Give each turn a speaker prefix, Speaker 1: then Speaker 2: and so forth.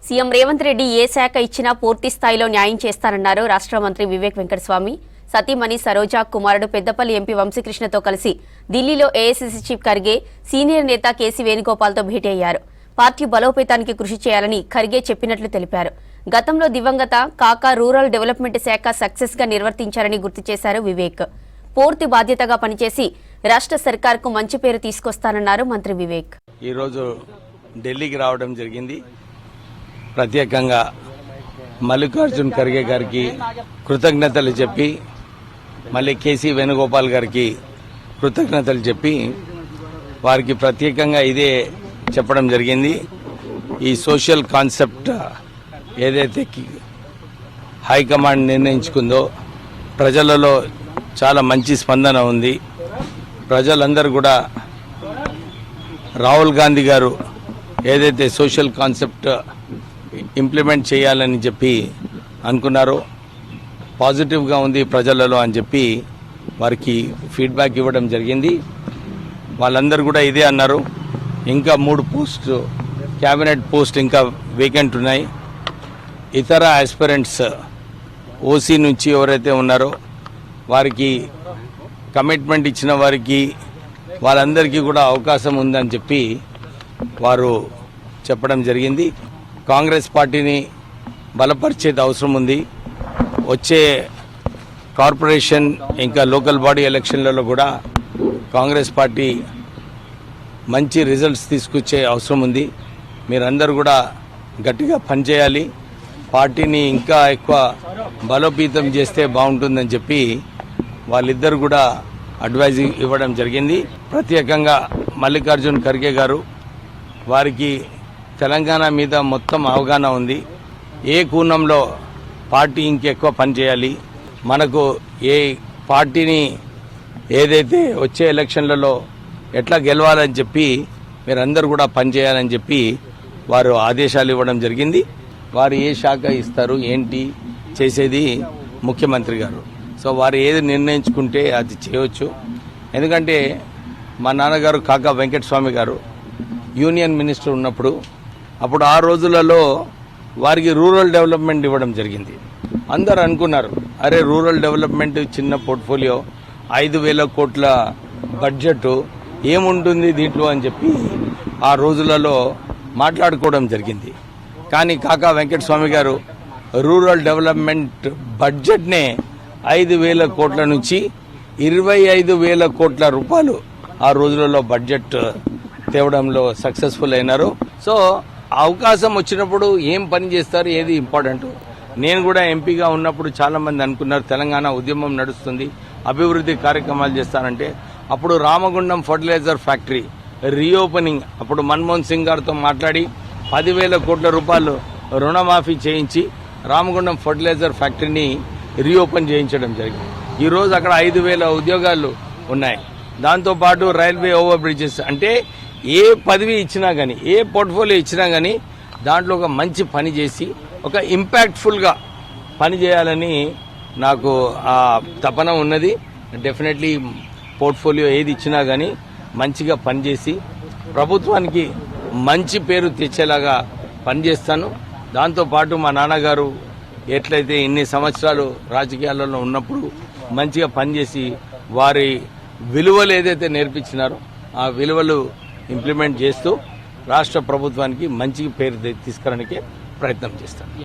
Speaker 1: CM Revanth Reddy ఏ శాఖ ఇచ్చినా పూర్తి స్థాయిలో న్యాయం చేస్తారన్నారు రాష్ట్ర మంత్రి వివేక్ వెంకటస్వామి. సతీమణి సరోజా కుమారుడు పెద్దపల్లి ఎంపీ వంశీకృష్ణతో కలిసి ఢిల్లీలో ఏఐసీసీ చీఫ్ ఖర్గే, సీనియర్ నేత కేసీ వేణుగోపాల్తో భేటీ అయ్యారు. పార్టీ బలోపేతానికి కృషి చేయాలని ఖర్గే చెప్పినట్లు తెలిపారు. గతంలో దివంగత కాకా రూరల్ డెవలప్మెంట్ శాఖ సక్సెస్ గా నిర్వర్తించారని గుర్తు చేశారు వివేక్. పూర్తి బాధ్యతగా పనిచేసి రాష్ట్ర సర్కార్కు మంచి పేరు తీసుకొస్తానన్నారు మంత్రి వివేక్.
Speaker 2: ఈ రోజు ఢిల్లీకి రావడం జరిగింది. ప్రత్యేకంగా మల్లికార్జున్ ఖర్గే గారికి కృతజ్ఞతలు చెప్పి, మళ్ళీ కేసీ వేణుగోపాల్ గారికి కృతజ్ఞతలు చెప్పి వారికి ప్రత్యేకంగా ఇదే చెప్పడం జరిగింది. ఈ సోషల్ కాన్సెప్ట్ ఏదైతే హైకమాండ్ నిర్ణయించుకుందో ప్రజలలో చాలా మంచి స్పందన ఉంది. ప్రజలందరూ కూడా రాహుల్ గాంధీ గారు ఏదైతే సోషల్ కాన్సెప్ట్ ఇంప్లిమెంట్ చేయాలని చెప్పి అనుకున్నారో పాజిటివ్గా ఉంది ప్రజలలో అని చెప్పి వారికి ఫీడ్బ్యాక్ ఇవ్వడం జరిగింది. వాళ్ళందరూ కూడా ఇదే అన్నారు. ఇంకా 3 పోస్టు క్యాబినెట్ పోస్ట్ ఇంకా వేకెంట్ ఉన్నాయి. ఇతర ఆస్పిరెంట్స్ ఓసీ నుంచి ఎవరైతే ఉన్నారో వారికి కమిట్మెంట్ ఇచ్చిన వారికి వాళ్ళందరికీ కూడా అవకాశం ఉందని చెప్పి వారు చెప్పడం జరిగింది. కాంగ్రెస్ పార్టీని బలపరిచేది అవసరం ఉంది. వచ్చే కార్పొరేషన్ ఇంకా లోకల్ బాడీ ఎలక్షన్లలో కూడా కాంగ్రెస్ పార్టీ మంచి రిజల్ట్స్ తీసుకొచ్చే అవసరం ఉంది. మీరందరూ కూడా గట్టిగా పనిచేయాలి. పార్టీని ఇంకా ఎక్కువ బలోపేతం చేస్తే బాగుంటుందని చెప్పి వాళ్ళిద్దరు కూడా అడ్వైజ్ ఇవ్వడం జరిగింది. ప్రత్యేకంగా మల్లికార్జున్ ఖర్గే గారు, వారికి తెలంగాణ మీద మొత్తం అవగాహన ఉంది. ఏ కోణంలో పార్టీ ఇంకెక్కువ పనిచేయాలి, మనకు ఏ పార్టీని ఏదైతే వచ్చే ఎలక్షన్లలో ఎట్లా గెలవాలని చెప్పి మీరందరూ కూడా పనిచేయాలని చెప్పి వారు ఆదేశాలు ఇవ్వడం జరిగింది. వారు ఏ శాఖ ఇస్తారు ఏంటి చేసేది ముఖ్యమంత్రి గారు. సో వారు ఏది నిర్ణయించుకుంటే అది చేయవచ్చు. ఎందుకంటే మా నాన్నగారు కాకా వెంకటస్వామి గారు యూనియన్ మినిస్టర్ ఉన్నప్పుడు అప్పుడు ఆ రోజులలో వారికి రూరల్ డెవలప్మెంట్ ఇవ్వడం జరిగింది. అందరు అనుకున్నారు, అరే రూరల్ డెవలప్మెంట్ చిన్న పోర్ట్ఫోలియో 5,000 కోట్ల బడ్జెట్ ఏముంటుంది దీంట్లో అని చెప్పి ఆ రోజులలో మాట్లాడుకోవడం జరిగింది. కానీ కాకా వెంకటస్వామి గారు రూరల్ డెవలప్మెంట్ బడ్జెట్నే 5,000 కోట్ల నుంచి 25,000 కోట్ల రూపాయలు ఆ రోజులలో బడ్జెట్ తేవడంలో సక్సెస్ఫుల్ అయినారు. సో అవకాశం వచ్చినప్పుడు ఏం పని చేస్తారు, ఏది ఇంపార్టెంట్. నేను కూడా ఎంపీగా ఉన్నప్పుడు చాలా మంది అనుకున్నారు తెలంగాణ ఉద్యమం నడుస్తుంది, అభివృద్ధి కార్యక్రమాలు చేస్తానంటే అప్పుడు రామగుండం ఫర్టిలైజర్ ఫ్యాక్టరీ రీఓపెనింగ్ అప్పుడు మన్మోహన్ సింగ్ గారితో మాట్లాడి 10,000 కోట్ల రూపాయలు రుణమాఫీ చేయించి రామగుండం ఫర్టిలైజర్ ఫ్యాక్టరీని రీఓపెన్ చేయించడం జరిగింది. ఈరోజు అక్కడ 5,000 ఉద్యోగాలు ఉన్నాయి. దాంతోపాటు రైల్వే ఓవర్ బ్రిడ్జెస్, అంటే ఏ పదవి ఇచ్చినా కానీ ఏ పోర్ట్ఫోలియో ఇచ్చినా కానీ దాంట్లో ఒక మంచి పని చేసి ఒక ఇంపాక్ట్ఫుల్గా పని చేయాలని నాకు ఆ తపన ఉన్నది. డెఫినెట్లీ పోర్ట్ఫోలియో ఏది ఇచ్చినా కానీ మంచిగా పనిచేసి ప్రభుత్వానికి మంచి పేరు తెచ్చేలాగా పనిచేస్తాను. దాంతోపాటు మా నాన్నగారు ఎట్లయితే ఇన్ని సంవత్సరాలు రాజకీయాలలో ఉన్నప్పుడు మంచిగా పనిచేసి వారి విలువలు ఏదైతే నేర్పించినారో ఆ విలువలు ఇంప్లిమెంట్ చేస్తూ రాష్ట్ర ప్రభుత్వానికి మంచి పేరు తీసుకురావడానికి ప్రయత్నం చేస్తాను.